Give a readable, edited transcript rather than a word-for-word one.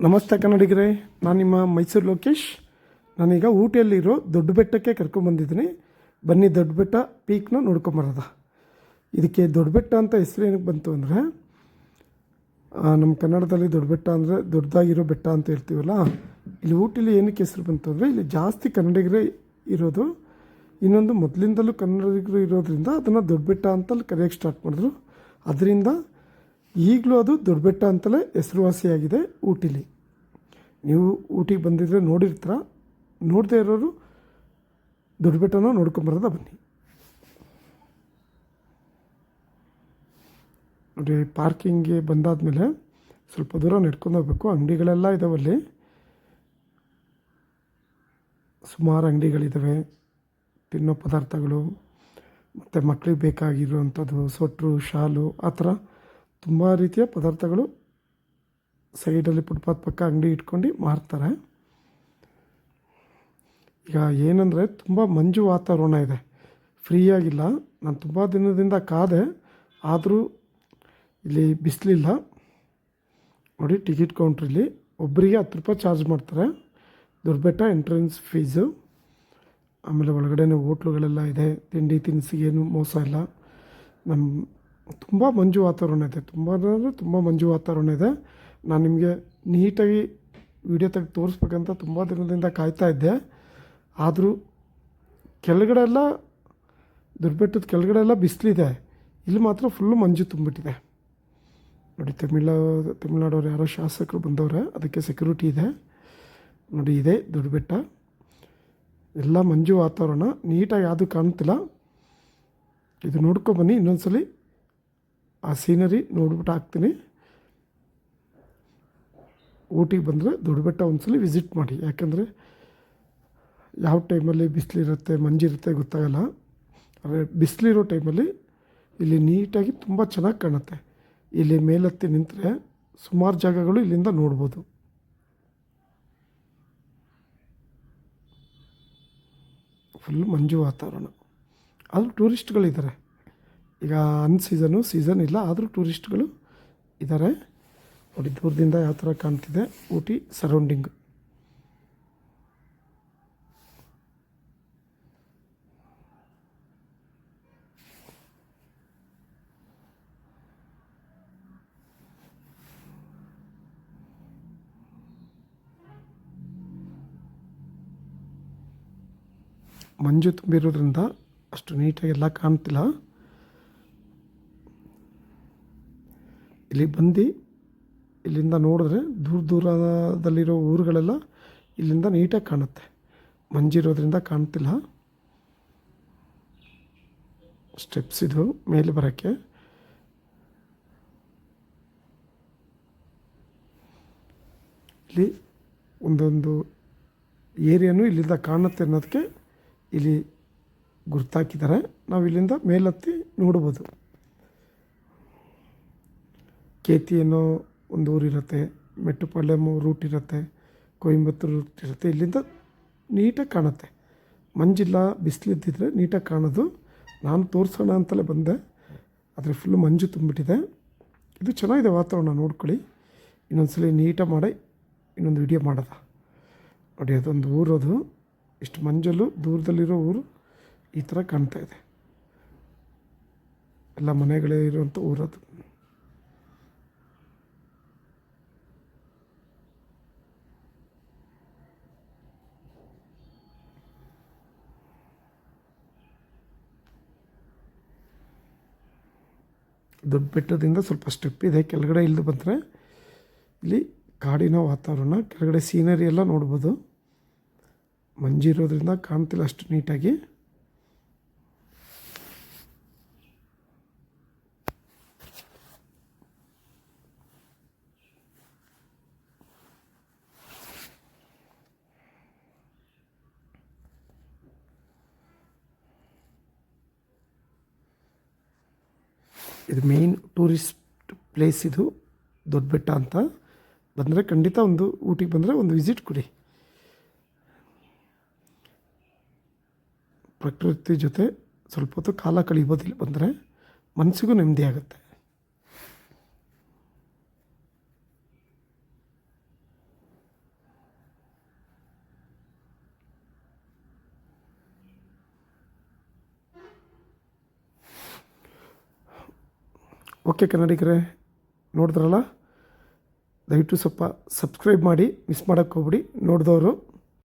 ನಮಸ್ತೆ ಕನ್ನಡಿಗರೇ, ನಾನು ನಿಮ್ಮ ಮೈಸೂರು ಲೋಕೇಶ್. ನಾನೀಗ ಊಟಿಯಲ್ಲಿರೋ ದೊಡ್ಡ ಬೆಟ್ಟಕ್ಕೆ ಕರ್ಕೊಂಬಂದಿದ್ದೀನಿ. ಬನ್ನಿ ದೊಡ್ಡ ಬೆಟ್ಟ ಪೀಕ್ನ ನೋಡ್ಕೊಂಬರೋದ. ಇದಕ್ಕೆ ದೊಡ್ಡ ಬೆಟ್ಟ ಅಂತ ಹೆಸರು ಏನಕ್ಕೆ ಬಂತು ಅಂದರೆ, ನಮ್ಮ ಕನ್ನಡದಲ್ಲಿ ದೊಡ್ಡ ಬೆಟ್ಟ ಅಂದರೆ ದೊಡ್ಡದಾಗಿರೋ ಬೆಟ್ಟ ಅಂತ ಹೇಳ್ತೀವಲ್ಲ, ಇಲ್ಲಿ ಊಟಿಲಿ ಏನಕ್ಕೆ ಹೆಸರು ಬಂತು ಅಂದರೆ ಇಲ್ಲಿ ಜಾಸ್ತಿ ಕನ್ನಡಿಗರೇ ಇರೋದು. ಇನ್ನೊಂದು ಮೊದಲಿಂದಲೂ ಕನ್ನಡಿಗರು ಇರೋದ್ರಿಂದ ಅದನ್ನು ದೊಡ್ಡ ಬೆಟ್ಟ ಅಂತಲೇ ಕರೆಯೋಕ್ಕೆ ಸ್ಟಾರ್ಟ್ ಮಾಡಿದ್ರು. ಅದರಿಂದ ಈಗಲೂ ಅದು ದೊಡ್ಡ ಬೆಟ್ಟ ಅಂತಲೇ ಹೆಸರುವಾಸಿಯಾಗಿದೆ ಊಟಿಲಿ. ನೀವು ಊಟಿಗೆ ಬಂದಿದ್ದರೆ ನೋಡಿರ್ತೀರ, ನೋಡದೇ ಇರೋರು ದೊಡ್ಡ ಬೆಟ್ಟನ ನೋಡ್ಕೊಂಬರೋದ. ಬನ್ನಿ ನೋಡಿ, ಪಾರ್ಕಿಂಗ್ಗೆ ಬಂದಾದಮೇಲೆ ಸ್ವಲ್ಪ ದೂರ ನಡ್ಕೊಂಡು ಹೋಗ್ಬೇಕು. ಅಂಗಡಿಗಳೆಲ್ಲ ಇದಾವಲ್ಲಿ, ಸುಮಾರು ಅಂಗಡಿಗಳಿದ್ದಾವೆ. ತಿನ್ನೋ ಪದಾರ್ಥಗಳು ಮತ್ತು ಮಕ್ಕಳಿಗೆ ಬೇಕಾಗಿರುವಂಥದ್ದು ಸ್ವೆಟ್ರು, ಶಾಲು, ಆ ಥರ ತುಂಬ ರೀತಿಯ ಪದಾರ್ಥಗಳು ಸೈಡಲ್ಲಿ ಫುಟ್ಪಾತ್ ಪಕ್ಕ ಅಂಗಡಿ ಇಟ್ಕೊಂಡು ಮಾರ್ತಾರೆ. ಈಗ ಏನಂದರೆ ತುಂಬ ಮಂಜು ವಾತಾವರಣ ಇದೆ, ಫ್ರೀಯಾಗಿಲ್ಲ. ನಾನು ತುಂಬ ದಿನದಿಂದ ಕಾದೆ, ಆದರೂ ಇಲ್ಲಿ ಬಿಸಿಲಿಲ್ಲ. ನೋಡಿ, ಟಿಕೆಟ್ ಕೌಂಟ್ರಲ್ಲಿ ಒಬ್ಬರಿಗೆ 10 ರೂಪಾಯಿ ಚಾರ್ಜ್ ಮಾಡ್ತಾರೆ. ದೊಡ್ಡ ಬೆಟ್ಟ ಎಂಟ್ರೆನ್ಸ್ ಫೀಸು. ಆಮೇಲೆ ಒಳಗಡೆನೇ ಹೋಟ್ಲುಗಳೆಲ್ಲ ಇದೆ, ತಿಂಡಿ ತಿನಿಸಿಗೇನು ಮೋಸ ಇಲ್ಲ. ತುಂಬ ಮಂಜು ವಾತಾವರಣ ಇದೆ, ತುಂಬ ಅಂದರೆ ತುಂಬ ಮಂಜು ವಾತಾವರಣ ಇದೆ. ನಾನು ನಿಮಗೆ ನೀಟಾಗಿ ವಿಡಿಯೋ ತೆಗೆದು ತೋರಿಸ್ಬೇಕಂತ ತುಂಬ ದಿನದಿಂದ ಕಾಯ್ತಾ ಇದ್ದೆ. ಆದರೂ ಕೆಳಗಡೆ ಎಲ್ಲ ದೊಡ್ಡ ಬೆಟ್ಟದ ಕೆಳಗಡೆ ಎಲ್ಲ ಬಿಸಿಲಿದೆ, ಇಲ್ಲಿ ಮಾತ್ರ ಫುಲ್ಲು ಮಂಜು ತುಂಬಿಟ್ಟಿದೆ. ನೋಡಿ, ತಮಿಳ್ನಾಡವ್ರು ಯಾರೋ ಶಾಸಕರು ಬಂದವ್ರೆ, ಅದಕ್ಕೆ ಸೆಕ್ಯೂರಿಟಿ ಇದೆ. ನೋಡಿ, ಇದೆ ದೊಡ್ಡ ಬೆಟ್ಟ. ಎಲ್ಲ ಮಂಜು ವಾತಾವರಣ, ನೀಟಾಗಿ ಯಾವುದು ಕಾಣ್ತಿಲ್ಲ. ಇದು ನೋಡ್ಕೊಬನ್ನಿ, ಇನ್ನೊಂದ್ಸಲಿ ಆ ಸೀನರಿ ನೋಡ್ಬಿಟ್ಟು ಹಾಕ್ತೀನಿ. ಊಟಿಗೆ ಬಂದರೆ ದೊಡ್ಡ ಬೆಟ್ಟ ಒಂದ್ಸಲಿ ವಿಸಿಟ್ ಮಾಡಿ, ಯಾಕಂದರೆ ಯಾವ ಟೈಮಲ್ಲಿ ಬಿಸಿಲಿರುತ್ತೆ ಮಂಜಿರುತ್ತೆ ಗೊತ್ತಾಗಲ್ಲ. ಆದರೆ ಬಿಸಿಲಿರೋ ಟೈಮಲ್ಲಿ ಇಲ್ಲಿ ನೀಟಾಗಿ ತುಂಬ ಚೆನ್ನಾಗಿ ಕಾಣುತ್ತೆ. ಇಲ್ಲಿ ಮೇಲತ್ತಿ ನಿಂತರೆ ಸುಮಾರು ಜಾಗಗಳು ಇಲ್ಲಿಂದ ನೋಡ್ಬೋದು. ಫುಲ್ ಮಂಜು ವಾತಾವರಣ. ಆದರೂ ಟೂರಿಸ್ಟ್ಗಳಿದ್ದಾರೆ. ಈಗ ಸೀಸನ್ ಇಲ್ಲ, ಆದರೂ ಟೂರಿಸ್ಟ್ಗಳು ಇದ್ದಾರೆ. ನೋಡಿ, ದೂರದಿಂದ ಯಾವ ಥರ ಕಾಣ್ತಿದೆ ಊಟಿ ಸರೌಂಡಿಂಗು. ಮಂಜು ತುಂಬಿರೋದ್ರಿಂದ ಅಷ್ಟು ನೀಟಾಗಿ ಎಲ್ಲ ಕಾಣ್ತಿಲ್ಲ. ಇಲ್ಲಿ ಬಂದು ಇಲ್ಲಿಂದ ನೋಡಿದ್ರೆ ದೂರದಲ್ಲಿರೋ ಊರುಗಳೆಲ್ಲ ಇಲ್ಲಿಂದ ನೀಟಾಗಿ ಕಾಣುತ್ತೆ. ಮಂಜಿರೋದ್ರಿಂದ ಕಾಣ್ತಿಲ್ಲ. ಸ್ಟೆಪ್ಸ್ ಇದು ಮೇಲೆ ಬರೋಕ್ಕೆ. ಇಲ್ಲಿ ಒಂದೊಂದು ಏರಿಯಾನು ಇಲ್ಲಿಂದ ಕಾಣುತ್ತೆ ಅನ್ನೋದಕ್ಕೆ ಇಲ್ಲಿ ಗುರ್ತಾಕಿದ್ದಾರೆ. ನಾವು ಇಲ್ಲಿಂದ ಮೇಲತ್ತಿ ನೋಡ್ಬೋದು. ಕೇತಿ ಅನ್ನೋ ಒಂದು ಊರಿರುತ್ತೆ, ಮೆಟ್ಟುಪಾಳ್ಯಂ ರೂಟ್ ಇರುತ್ತೆ, ಕೊಯಂಬತ್ತೂರು ರೂಟ್ ಇರುತ್ತೆ. ಇಲ್ಲಿಂದ ನೀಟಾಗಿ ಕಾಣುತ್ತೆ. ಮಂಜಿಲ್ಲ, ಬಿಸಿಲಿದ್ದಿದ್ರೆ ನೀಟಾಗಿ ಕಾಣೋದು. ನಾನು ತೋರಿಸೋಣ ಅಂತಲೇ ಬಂದೆ, ಆದರೆ ಫುಲ್ಲು ಮಂಜು ತುಂಬಿಟ್ಟಿದೆ. ಇದು ಚೆನ್ನಾಗಿದೆ ವಾತಾವರಣ, ನೋಡ್ಕೊಳ್ಳಿ. ಇನ್ನೊಂದ್ಸಲಿ ನೀಟಾಗಿ ಮಾಡಿ ಇನ್ನೊಂದು ವಿಡಿಯೋ ಮಾಡೋದ. ನೋಡಿ, ಅದೊಂದು ಊರದು. ಇಷ್ಟು ಮಂಜಲ್ಲೂ ದೂರದಲ್ಲಿರೋ ಊರು ಈ ಥರ ಕಾಣ್ತಾ ಇದೆ. ಎಲ್ಲ ಮನೆಗಳೇ ಇರುವಂಥ ಊರದು. ದೊಡ್ಡ ಬೆಟ್ಟದಿಂದ ಸ್ವಲ್ಪ ಸ್ಟೆಪ್ ಇದೆ, ಕೆಳಗಡೆ ಇಳಿದು ಬಂದರೆ ಇಲ್ಲಿ ಕಾಡಿನ ವಾತಾವರಣ, ಕೆಳಗಡೆ ಸೀನರಿ ಎಲ್ಲ ನೋಡ್ಬೋದು. ಮಂಜಿರೋದ್ರಿಂದ ಕಾಣ್ತಿಲ್ಲ ಅಷ್ಟು ನೀಟಾಗಿ. ಇದು ಮೇನ್ ಟೂರಿಸ್ಟ್ ಪ್ಲೇಸ್, ಇದು ದೊಡ್ಡ ಬೆಟ್ಟ ಅಂತ. ಬಂದರೆ ಖಂಡಿತ ಒಂದು ಊಟಿಗೆ ಬಂದರೆ ಒಂದು ವಿಸಿಟ್ ಕೊಡಿ. ಪ್ರಕೃತಿ ಜೊತೆ ಸ್ವಲ್ಪ ಹೊತ್ತು ಕಾಲ ಕಳೀಬೋದು. ಇಲ್ಲಿ ಬಂದರೆ ಮನಸ್ಸಿಗೂ ನೆಮ್ಮದಿ ಆಗುತ್ತೆ. ಓಕೆ ಕನ್ನಡಿಗರೇ, ನೋಡಿದ್ರಲ್ಲ, ದಯವಿಟ್ಟು ಸ್ವಲ್ಪ ಸಬ್ಸ್ಕ್ರೈಬ್ ಮಾಡಿ, ಮಿಸ್ ಮಾಡೋಕ್ಕೆ ಹೋಗ್ಬಿಡಿ ನೋಡಿದವರು.